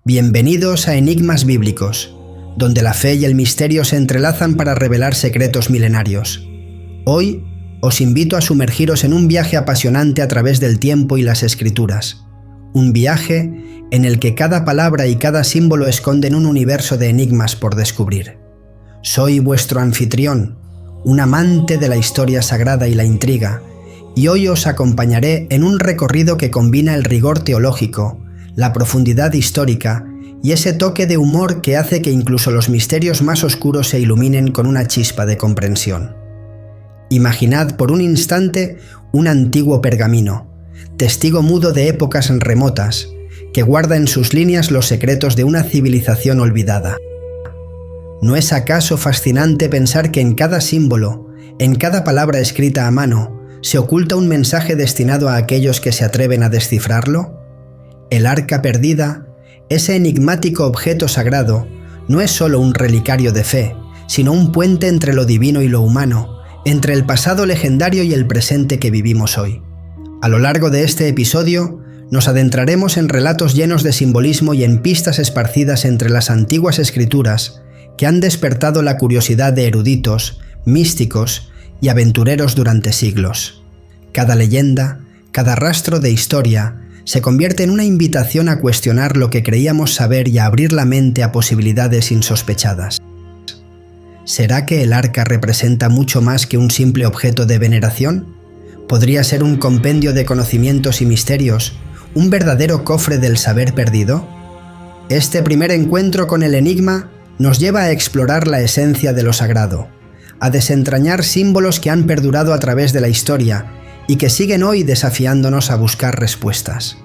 Bienvenidos a Enigmas Bíblicos, donde la fe y el misterio se entrelazan para revelar secretos milenarios. Hoy os invito a sumergiros en un viaje apasionante a través del tiempo y las escrituras. Un viaje en el que cada palabra y cada símbolo esconden un universo de enigmas por descubrir. Soy vuestro anfitrión, un amante de la historia sagrada y la intriga, y hoy os acompañaré en un recorrido que combina el rigor teológico, la profundidad histórica y ese toque de humor que hace que incluso los misterios más oscuros se iluminen con una chispa de comprensión. Imaginad por un instante un antiguo pergamino, testigo mudo de épocas remotas, que guarda en sus líneas los secretos de una civilización olvidada. ¿No es acaso fascinante pensar que en cada símbolo, en cada palabra escrita a mano, se oculta un mensaje destinado a aquellos que se atreven a descifrarlo? El arca perdida, ese enigmático objeto sagrado, no es solo un relicario de fe, sino un puente entre lo divino y lo humano, entre el pasado legendario y el presente que vivimos hoy. A lo largo de este episodio, nos adentraremos en relatos llenos de simbolismo y en pistas esparcidas entre las antiguas escrituras que han despertado la curiosidad de eruditos, místicos y aventureros durante siglos. Cada leyenda, cada rastro de historia, se convierte en una invitación a cuestionar lo que creíamos saber y a abrir la mente a posibilidades insospechadas. ¿Será que el arca representa mucho más que un simple objeto de veneración? ¿Podría ser un compendio de conocimientos y misterios, un verdadero cofre del saber perdido? Este primer encuentro con el enigma nos lleva a explorar la esencia de lo sagrado, a desentrañar símbolos que han perdurado a través de la historia y que siguen hoy desafiándonos a buscar respuestas.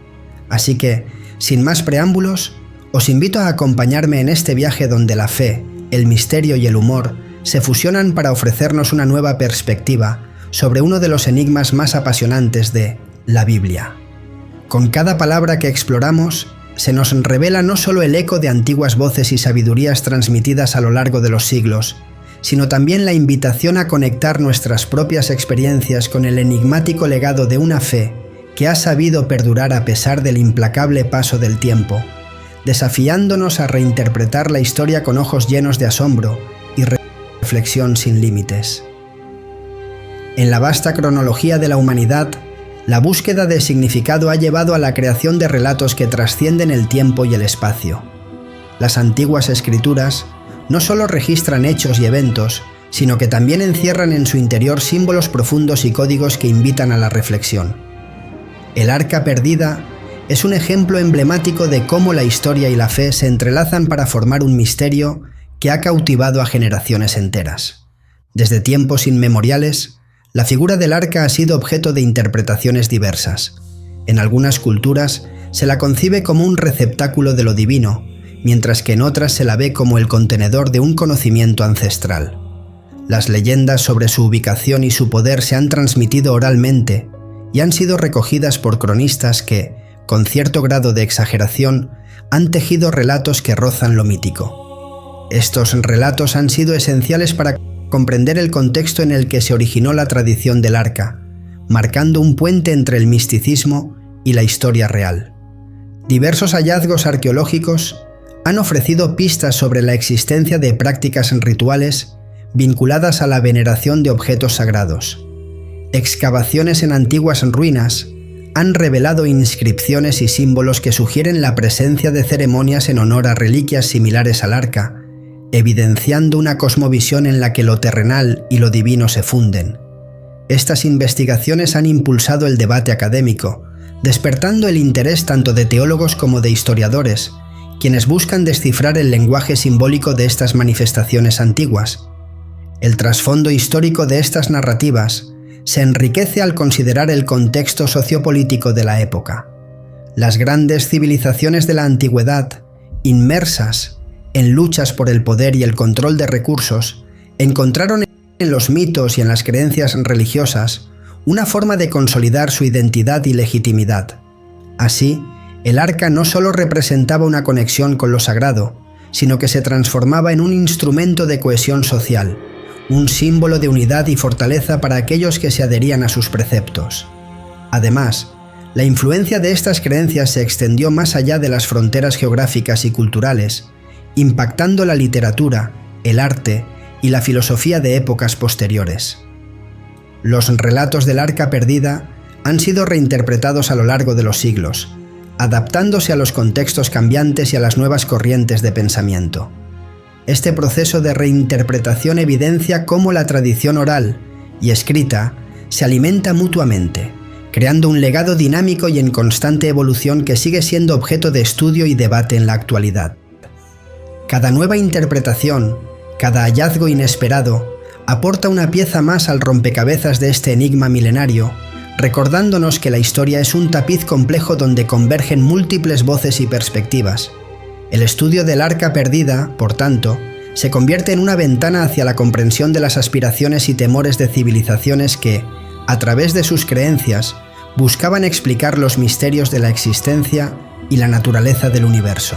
Así que, sin más preámbulos, os invito a acompañarme en este viaje donde la fe, el misterio y el humor se fusionan para ofrecernos una nueva perspectiva sobre uno de los enigmas más apasionantes de la Biblia. Con cada palabra que exploramos, se nos revela no solo el eco de antiguas voces y sabidurías transmitidas a lo largo de los siglos, sino también la invitación a conectar nuestras propias experiencias con el enigmático legado de una fe que ha sabido perdurar a pesar del implacable paso del tiempo, desafiándonos a reinterpretar la historia con ojos llenos de asombro y reflexión sin límites. En la vasta cronología de la humanidad, la búsqueda de significado ha llevado a la creación de relatos que trascienden el tiempo y el espacio. Las antiguas escrituras no solo registran hechos y eventos, sino que también encierran en su interior símbolos profundos y códigos que invitan a la reflexión. El arca perdida es un ejemplo emblemático de cómo la historia y la fe se entrelazan para formar un misterio que ha cautivado a generaciones enteras. Desde tiempos inmemoriales, la figura del arca ha sido objeto de interpretaciones diversas. En algunas culturas se la concibe como un receptáculo de lo divino, mientras que en otras se la ve como el contenedor de un conocimiento ancestral. Las leyendas sobre su ubicación y su poder se han transmitido oralmente y han sido recogidas por cronistas que, con cierto grado de exageración, han tejido relatos que rozan lo mítico. Estos relatos han sido esenciales para comprender el contexto en el que se originó la tradición del arca, marcando un puente entre el misticismo y la historia real. Diversos hallazgos arqueológicos han ofrecido pistas sobre la existencia de prácticas rituales vinculadas a la veneración de objetos sagrados. Excavaciones en antiguas ruinas han revelado inscripciones y símbolos que sugieren la presencia de ceremonias en honor a reliquias similares al arca, evidenciando una cosmovisión en la que lo terrenal y lo divino se funden. Estas investigaciones han impulsado el debate académico, despertando el interés tanto de teólogos como de historiadores, quienes buscan descifrar el lenguaje simbólico de estas manifestaciones antiguas. El trasfondo histórico de estas narrativas se enriquece al considerar el contexto sociopolítico de la época. Las grandes civilizaciones de la antigüedad, inmersas en luchas por el poder y el control de recursos, encontraron en los mitos y en las creencias religiosas una forma de consolidar su identidad y legitimidad. Así, el arca no solo representaba una conexión con lo sagrado, sino que se transformaba en un instrumento de cohesión social, un símbolo de unidad y fortaleza para aquellos que se adherían a sus preceptos. Además, La influencia de estas creencias se extendió más allá de las fronteras geográficas y culturales, impactando la literatura, el arte y la filosofía de épocas posteriores. Los relatos del Arca Perdida han sido reinterpretados a lo largo de los siglos, adaptándose a los contextos cambiantes y a las nuevas corrientes de pensamiento. Este proceso de reinterpretación evidencia cómo la tradición oral y escrita se alimenta mutuamente, creando un legado dinámico y en constante evolución que sigue siendo objeto de estudio y debate en la actualidad. Cada nueva interpretación, cada hallazgo inesperado, aporta una pieza más al rompecabezas de este enigma milenario, recordándonos que la historia es un tapiz complejo donde convergen múltiples voces y perspectivas. El estudio del Arca Perdida, por tanto, se convierte en una ventana hacia la comprensión de las aspiraciones y temores de civilizaciones que, a través de sus creencias, buscaban explicar los misterios de la existencia y la naturaleza del universo.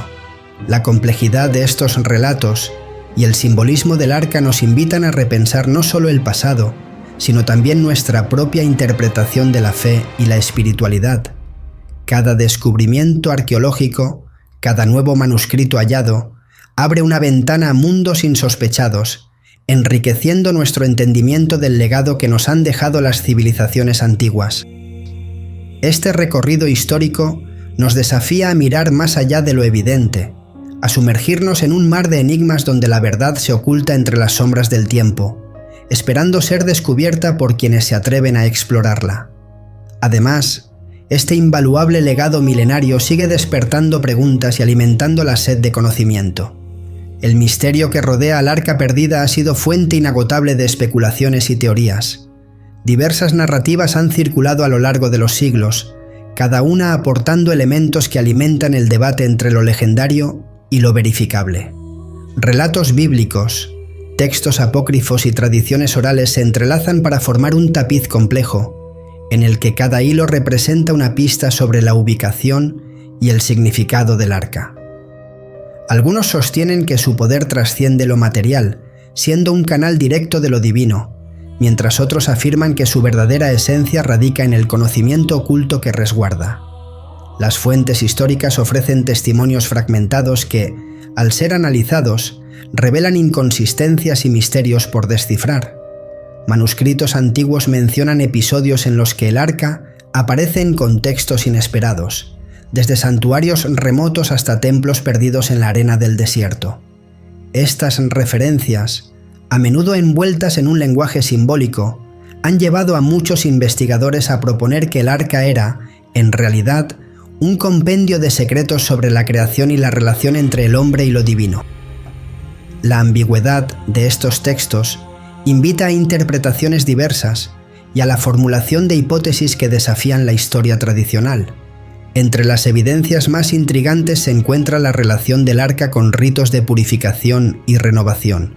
La complejidad de estos relatos y el simbolismo del arca nos invitan a repensar no solo el pasado, sino también nuestra propia interpretación de la fe y la espiritualidad. Cada descubrimiento arqueológico, cada nuevo manuscrito hallado, abre una ventana a mundos insospechados, enriqueciendo nuestro entendimiento del legado que nos han dejado las civilizaciones antiguas. Este recorrido histórico nos desafía a mirar más allá de lo evidente, a sumergirnos en un mar de enigmas donde la verdad se oculta entre las sombras del tiempo, esperando ser descubierta por quienes se atreven a explorarla. Además, este invaluable legado milenario sigue despertando preguntas y alimentando la sed de conocimiento. El misterio que rodea al Arca Perdida ha sido fuente inagotable de especulaciones y teorías. Diversas narrativas han circulado a lo largo de los siglos, cada una aportando elementos que alimentan el debate entre lo legendario y lo verificable. Relatos bíblicos, textos apócrifos y tradiciones orales se entrelazan para formar un tapiz complejo, en el que cada hilo representa una pista sobre la ubicación y el significado del arca. Algunos sostienen que su poder trasciende lo material, siendo un canal directo de lo divino, mientras otros afirman que su verdadera esencia radica en el conocimiento oculto que resguarda. Las fuentes históricas ofrecen testimonios fragmentados que, al ser analizados, revelan inconsistencias y misterios por descifrar. Manuscritos antiguos mencionan episodios en los que el arca aparece en contextos inesperados, desde santuarios remotos hasta templos perdidos en la arena del desierto. Estas referencias, a menudo envueltas en un lenguaje simbólico, han llevado a muchos investigadores a proponer que el arca era, en realidad, un compendio de secretos sobre la creación y la relación entre el hombre y lo divino. La ambigüedad de estos textos invita a interpretaciones diversas y a la formulación de hipótesis que desafían la historia tradicional. Entre las evidencias más intrigantes se encuentra la relación del arca con ritos de purificación y renovación.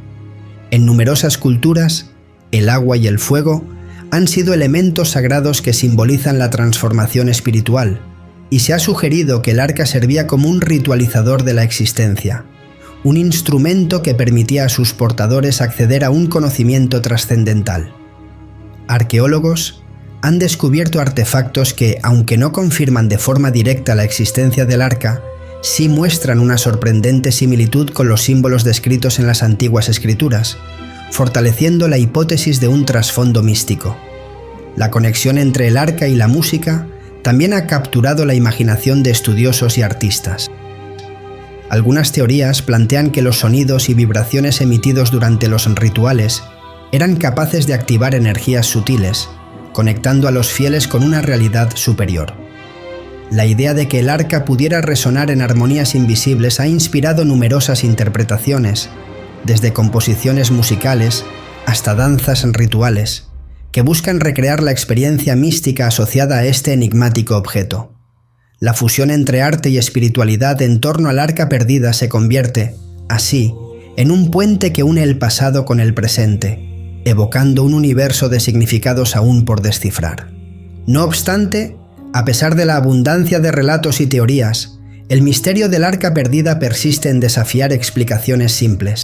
En numerosas culturas, el agua y el fuego han sido elementos sagrados que simbolizan la transformación espiritual, y se ha sugerido que el arca servía como un ritualizador de la existencia, un instrumento que permitía a sus portadores acceder a un conocimiento trascendental. Arqueólogos han descubierto artefactos que, aunque no confirman de forma directa la existencia del arca, sí muestran una sorprendente similitud con los símbolos descritos en las antiguas escrituras, fortaleciendo la hipótesis de un trasfondo místico. La conexión entre el arca y la música también ha capturado la imaginación de estudiosos y artistas. Algunas teorías plantean que los sonidos y vibraciones emitidos durante los rituales eran capaces de activar energías sutiles, conectando a los fieles con una realidad superior. La idea de que el arca pudiera resonar en armonías invisibles ha inspirado numerosas interpretaciones, desde composiciones musicales hasta danzas rituales, que buscan recrear la experiencia mística asociada a este enigmático objeto. La fusión entre arte y espiritualidad en torno al Arca Perdida se convierte, así, en un puente que une el pasado con el presente, evocando un universo de significados aún por descifrar. No obstante, a pesar de la abundancia de relatos y teorías, el misterio del Arca Perdida persiste en desafiar explicaciones simples.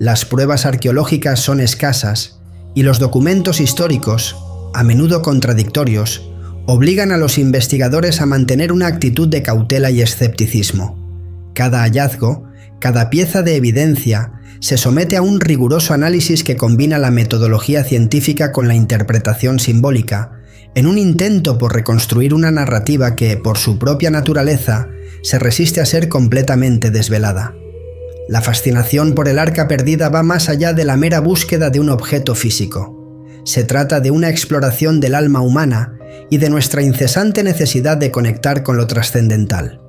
Las pruebas arqueológicas son escasas y los documentos históricos, a menudo contradictorios, obligan a los investigadores a mantener una actitud de cautela y escepticismo. Cada hallazgo, cada pieza de evidencia, se somete a un riguroso análisis que combina la metodología científica con la interpretación simbólica, en un intento por reconstruir una narrativa que, por su propia naturaleza, se resiste a ser completamente desvelada. La fascinación por el arca perdida va más allá de la mera búsqueda de un objeto físico. Se trata de una exploración del alma humana y de nuestra incesante necesidad de conectar con lo trascendental.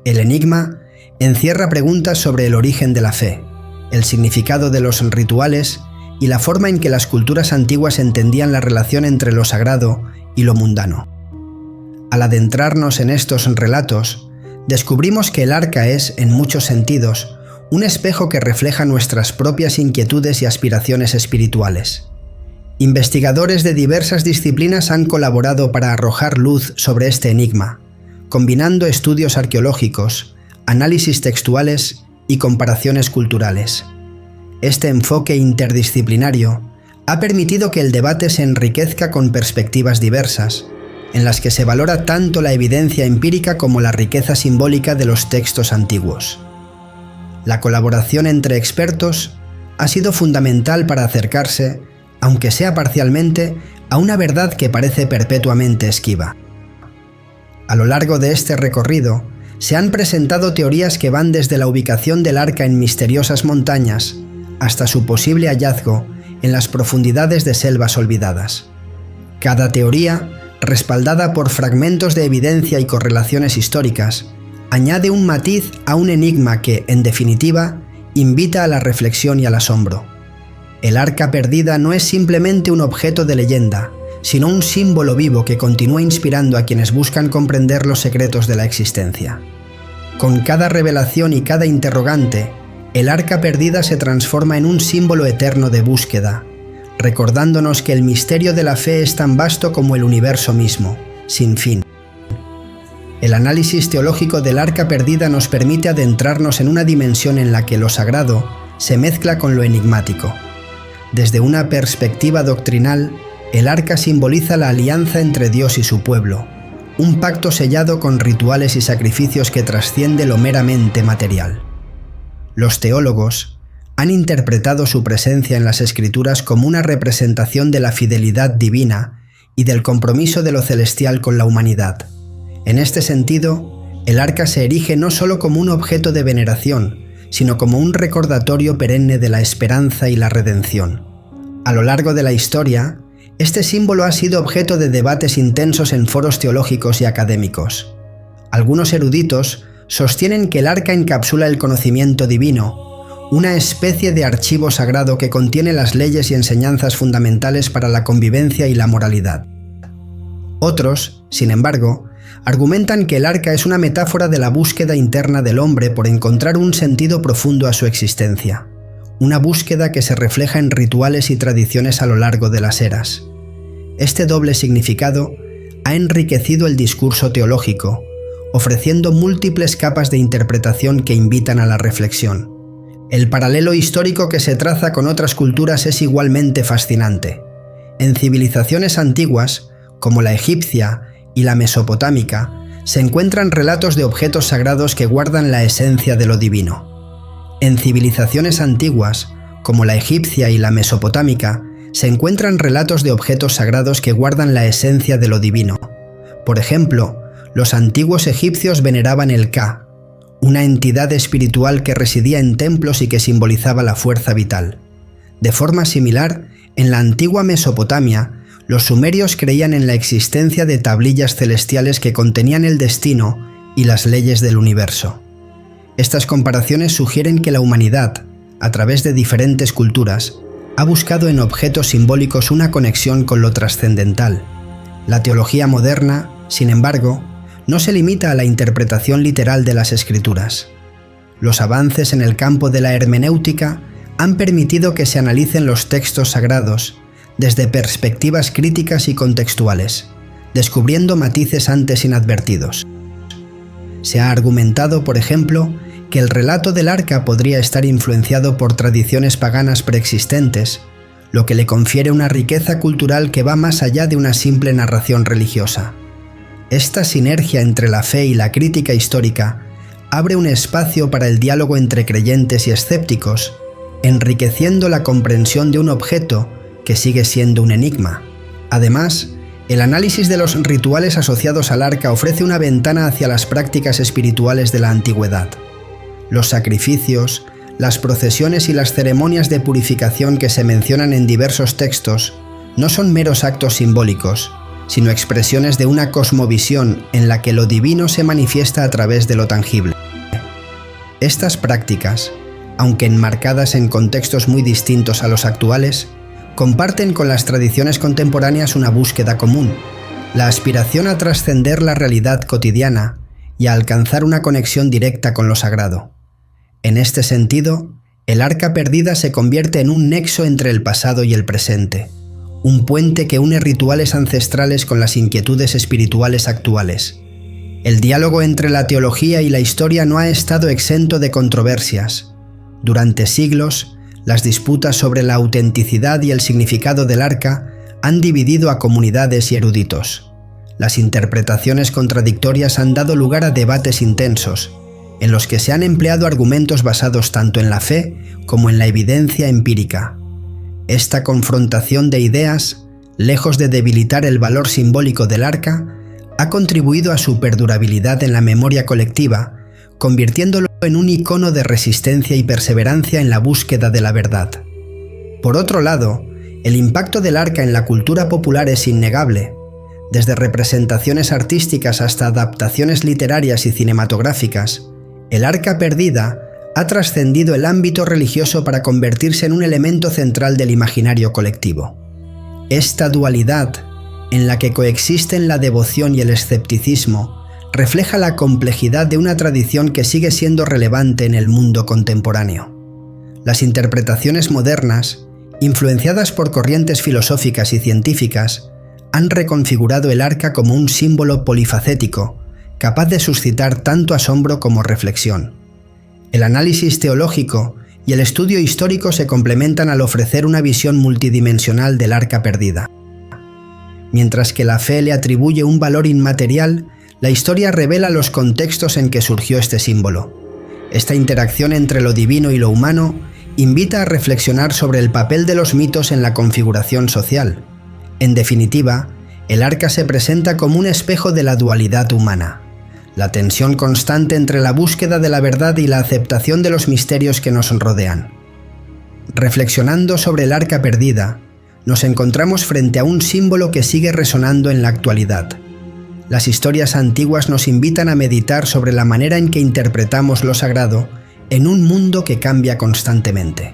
El enigma encierra preguntas sobre el origen de la fe, el significado de los rituales y la forma en que las culturas antiguas entendían la relación entre lo sagrado y lo mundano. Al adentrarnos en estos relatos, descubrimos que el arca es, en muchos sentidos, un espejo que refleja nuestras propias inquietudes y aspiraciones espirituales. Investigadores de diversas disciplinas han colaborado para arrojar luz sobre este enigma, combinando estudios arqueológicos, análisis textuales y comparaciones culturales. Este enfoque interdisciplinario ha permitido que el debate se enriquezca con perspectivas diversas, en las que se valora tanto la evidencia empírica como la riqueza simbólica de los textos antiguos. La colaboración entre expertos ha sido fundamental para acercarse, aunque sea parcialmente, a una verdad que parece perpetuamente esquiva. A lo largo de este recorrido, se han presentado teorías que van desde la ubicación del arca en misteriosas montañas hasta su posible hallazgo en las profundidades de selvas olvidadas. Cada teoría, respaldada por fragmentos de evidencia y correlaciones históricas, añade un matiz a un enigma que, en definitiva, invita a la reflexión y al asombro. El arca perdida no es simplemente un objeto de leyenda, sino un símbolo vivo que continúa inspirando a quienes buscan comprender los secretos de la existencia. Con cada revelación y cada interrogante, el arca perdida se transforma en un símbolo eterno de búsqueda, recordándonos que el misterio de la fe es tan vasto como el universo mismo, sin fin. El análisis teológico del arca perdida nos permite adentrarnos en una dimensión en la que lo sagrado se mezcla con lo enigmático. Desde una perspectiva doctrinal, el arca simboliza la alianza entre Dios y su pueblo, un pacto sellado con rituales y sacrificios que trasciende lo meramente material. Los teólogos han interpretado su presencia en las Escrituras como una representación de la fidelidad divina y del compromiso de lo celestial con la humanidad. En este sentido, el arca se erige no solo como un objeto de veneración, sino como un recordatorio perenne de la esperanza y la redención. A lo largo de la historia, este símbolo ha sido objeto de debates intensos en foros teológicos y académicos. Algunos eruditos sostienen que el arca encapsula el conocimiento divino, una especie de archivo sagrado que contiene las leyes y enseñanzas fundamentales para la convivencia y la moralidad. Otros, sin embargo, argumentan que el arca es una metáfora de la búsqueda interna del hombre por encontrar un sentido profundo a su existencia, una búsqueda que se refleja en rituales y tradiciones a lo largo de las eras. Este doble significado ha enriquecido el discurso teológico, ofreciendo múltiples capas de interpretación que invitan a la reflexión. El paralelo histórico que se traza con otras culturas es igualmente fascinante. En civilizaciones antiguas, como la egipcia y la mesopotámica, se encuentran relatos de objetos sagrados que guardan la esencia de lo divino. En civilizaciones antiguas, como la egipcia y la mesopotámica, se encuentran relatos de objetos sagrados que guardan la esencia de lo divino. Por ejemplo, los antiguos egipcios veneraban el Ka, una entidad espiritual que residía en templos y que simbolizaba la fuerza vital. De forma similar, en la antigua Mesopotamia, los sumerios creían en la existencia de tablillas celestiales que contenían el destino y las leyes del universo. Estas comparaciones sugieren que la humanidad, a través de diferentes culturas, ha buscado en objetos simbólicos una conexión con lo trascendental. La teología moderna, sin embargo, no se limita a la interpretación literal de las Escrituras. Los avances en el campo de la hermenéutica han permitido que se analicen los textos sagrados desde perspectivas críticas y contextuales, descubriendo matices antes inadvertidos. Se ha argumentado, por ejemplo, que el relato del arca podría estar influenciado por tradiciones paganas preexistentes, lo que le confiere una riqueza cultural que va más allá de una simple narración religiosa. Esta sinergia entre la fe y la crítica histórica abre un espacio para el diálogo entre creyentes y escépticos, enriqueciendo la comprensión de un objeto que sigue siendo un enigma. Además, el análisis de los rituales asociados al arca ofrece una ventana hacia las prácticas espirituales de la antigüedad. Los sacrificios, las procesiones y las ceremonias de purificación que se mencionan en diversos textos no son meros actos simbólicos, sino expresiones de una cosmovisión en la que lo divino se manifiesta a través de lo tangible. Estas prácticas, aunque enmarcadas en contextos muy distintos a los actuales, comparten con las tradiciones contemporáneas una búsqueda común, la aspiración a trascender la realidad cotidiana y a alcanzar una conexión directa con lo sagrado. En este sentido, el arca perdida se convierte en un nexo entre el pasado y el presente, un puente que une rituales ancestrales con las inquietudes espirituales actuales. El diálogo entre la teología y la historia no ha estado exento de controversias. Durante siglos, las disputas sobre la autenticidad y el significado del arca han dividido a comunidades y eruditos. Las interpretaciones contradictorias han dado lugar a debates intensos, en los que se han empleado argumentos basados tanto en la fe como en la evidencia empírica. Esta confrontación de ideas, lejos de debilitar el valor simbólico del arca, ha contribuido a su perdurabilidad en la memoria colectiva, convirtiéndolo en un icono de resistencia y perseverancia en la búsqueda de la verdad. Por otro lado, el impacto del arca en la cultura popular es innegable. Desde representaciones artísticas hasta adaptaciones literarias y cinematográficas, el arca perdida ha trascendido el ámbito religioso para convertirse en un elemento central del imaginario colectivo. Esta dualidad, en la que coexisten la devoción y el escepticismo, refleja la complejidad de una tradición que sigue siendo relevante en el mundo contemporáneo. Las interpretaciones modernas, influenciadas por corrientes filosóficas y científicas, han reconfigurado el arca como un símbolo polifacético, capaz de suscitar tanto asombro como reflexión. El análisis teológico y el estudio histórico se complementan al ofrecer una visión multidimensional del arca perdida. Mientras que la fe le atribuye un valor inmaterial, la historia revela los contextos en que surgió este símbolo. Esta interacción entre lo divino y lo humano invita a reflexionar sobre el papel de los mitos en la configuración social. En definitiva, el arca se presenta como un espejo de la dualidad humana, la tensión constante entre la búsqueda de la verdad y la aceptación de los misterios que nos rodean. Reflexionando sobre el arca perdida, nos encontramos frente a un símbolo que sigue resonando en la actualidad. Las historias antiguas nos invitan a meditar sobre la manera en que interpretamos lo sagrado en un mundo que cambia constantemente.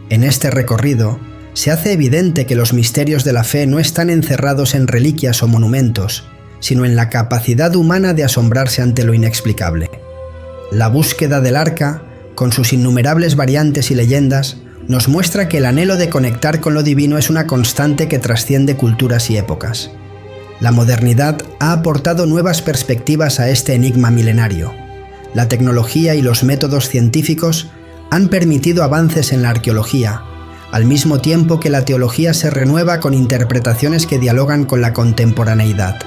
En este recorrido, se hace evidente que los misterios de la fe no están encerrados en reliquias o monumentos, sino en la capacidad humana de asombrarse ante lo inexplicable. La búsqueda del arca, con sus innumerables variantes y leyendas, nos muestra que el anhelo de conectar con lo divino es una constante que trasciende culturas y épocas. La modernidad ha aportado nuevas perspectivas a este enigma milenario. La tecnología y los métodos científicos han permitido avances en la arqueología, al mismo tiempo que la teología se renueva con interpretaciones que dialogan con la contemporaneidad.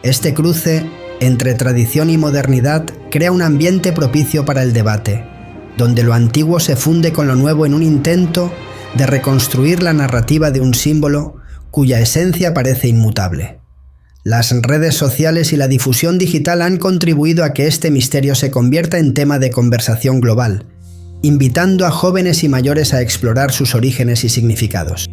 Este cruce entre tradición y modernidad crea un ambiente propicio para el debate, donde lo antiguo se funde con lo nuevo en un intento de reconstruir la narrativa de un símbolo cuya esencia parece inmutable. Las redes sociales y la difusión digital han contribuido a que este misterio se convierta en tema de conversación global, invitando a jóvenes y mayores a explorar sus orígenes y significados.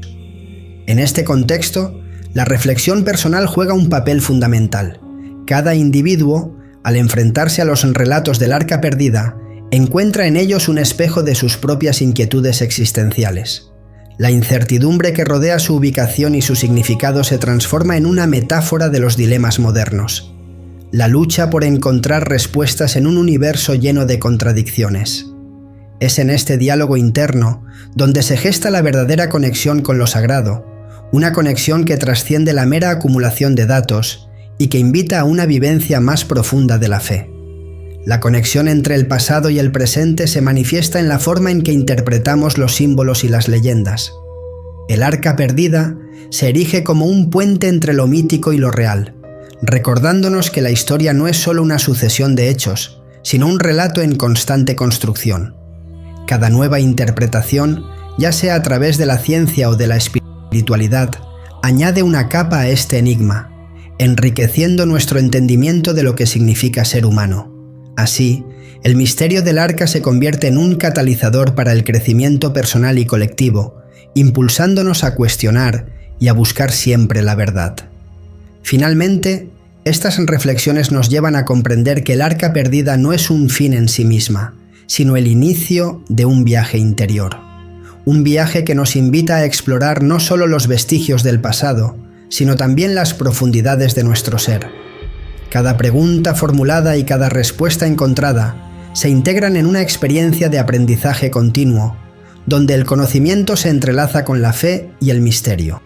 En este contexto, la reflexión personal juega un papel fundamental. Cada individuo, al enfrentarse a los relatos del arca perdida, encuentra en ellos un espejo de sus propias inquietudes existenciales. La incertidumbre que rodea su ubicación y su significado se transforma en una metáfora de los dilemas modernos. La lucha por encontrar respuestas en un universo lleno de contradicciones. Es en este diálogo interno donde se gesta la verdadera conexión con lo sagrado, una conexión que trasciende la mera acumulación de datos y que invita a una vivencia más profunda de la fe. La conexión entre el pasado y el presente se manifiesta en la forma en que interpretamos los símbolos y las leyendas. El arca perdida se erige como un puente entre lo mítico y lo real, recordándonos que la historia no es solo una sucesión de hechos, sino un relato en constante construcción. Cada nueva interpretación, ya sea a través de la ciencia o de la espiritualidad, añade una capa a este enigma, enriqueciendo nuestro entendimiento de lo que significa ser humano. Así, el misterio del Arca se convierte en un catalizador para el crecimiento personal y colectivo, impulsándonos a cuestionar y a buscar siempre la verdad. Finalmente, estas reflexiones nos llevan a comprender que el Arca Perdida no es un fin en sí misma, sino el inicio de un viaje interior. Un viaje que nos invita a explorar no solo los vestigios del pasado, sino también las profundidades de nuestro ser. Cada pregunta formulada y cada respuesta encontrada se integran en una experiencia de aprendizaje continuo, donde el conocimiento se entrelaza con la fe y el misterio.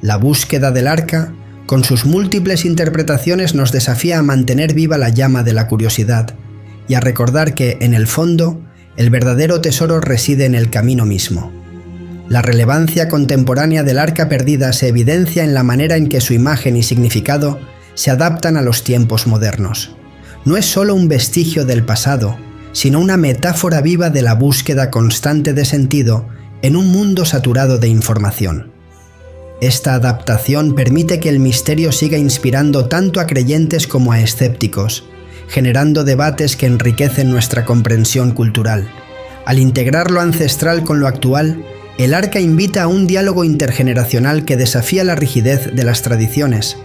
La búsqueda del Arca, con sus múltiples interpretaciones, nos desafía a mantener viva la llama de la curiosidad y a recordar que, en el fondo, el verdadero tesoro reside en el camino mismo. La relevancia contemporánea del Arca Perdida se evidencia en la manera en que su imagen y significado se adaptan a los tiempos modernos. No es solo un vestigio del pasado, sino una metáfora viva de la búsqueda constante de sentido en un mundo saturado de información. Esta adaptación permite que el misterio siga inspirando tanto a creyentes como a escépticos, generando debates que enriquecen nuestra comprensión cultural. Al integrar lo ancestral con lo actual, el Arca invita a un diálogo intergeneracional que desafía la rigidez de las tradiciones,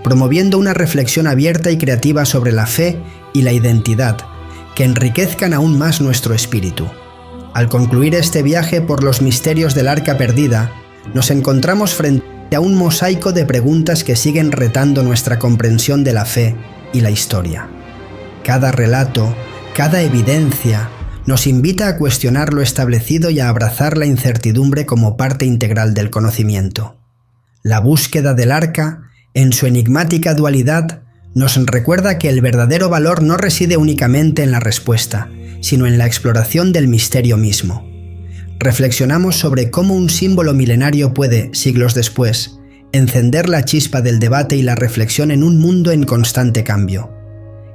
promoviendo una reflexión abierta y creativa sobre la fe y la identidad, que enriquezcan aún más nuestro espíritu. Al concluir este viaje por los misterios del Arca Perdida, nos encontramos frente a un mosaico de preguntas que siguen retando nuestra comprensión de la fe y la historia. Cada relato, cada evidencia, nos invita a cuestionar lo establecido y a abrazar la incertidumbre como parte integral del conocimiento. La búsqueda del Arca, en su enigmática dualidad, nos recuerda que el verdadero valor no reside únicamente en la respuesta, sino en la exploración del misterio mismo. Reflexionamos sobre cómo un símbolo milenario puede, siglos después, encender la chispa del debate y la reflexión en un mundo en constante cambio.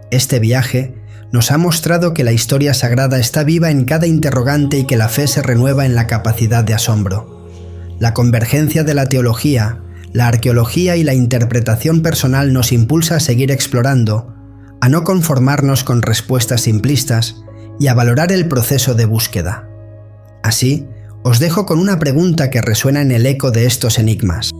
Este viaje nos ha mostrado que la historia sagrada está viva en cada interrogante y que la fe se renueva en la capacidad de asombro. La convergencia de la teología, la arqueología y la interpretación personal nos impulsa a seguir explorando, a no conformarnos con respuestas simplistas y a valorar el proceso de búsqueda. Así, os dejo con una pregunta que resuena en el eco de estos enigmas.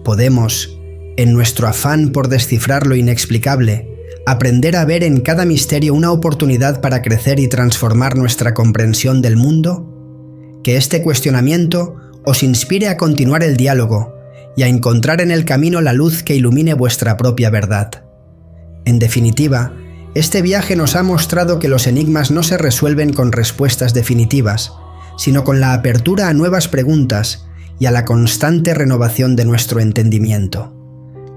¿Podemos, en nuestro afán por descifrar lo inexplicable, aprender a ver en cada misterio una oportunidad para crecer y transformar nuestra comprensión del mundo? Que este cuestionamiento os inspire a continuar el diálogo y a encontrar en el camino la luz que ilumine vuestra propia verdad. En definitiva, este viaje nos ha mostrado que los enigmas no se resuelven con respuestas definitivas, sino con la apertura a nuevas preguntas y a la constante renovación de nuestro entendimiento.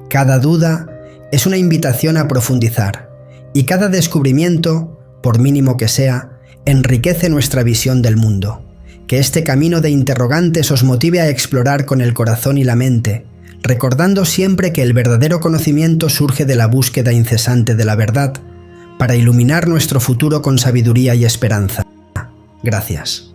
Cada duda es una invitación a profundizar, y cada descubrimiento, por mínimo que sea, enriquece nuestra visión del mundo. Que este camino de interrogantes os motive a explorar con el corazón y la mente, recordando siempre que el verdadero conocimiento surge de la búsqueda incesante de la verdad, para iluminar nuestro futuro con sabiduría y esperanza. Gracias.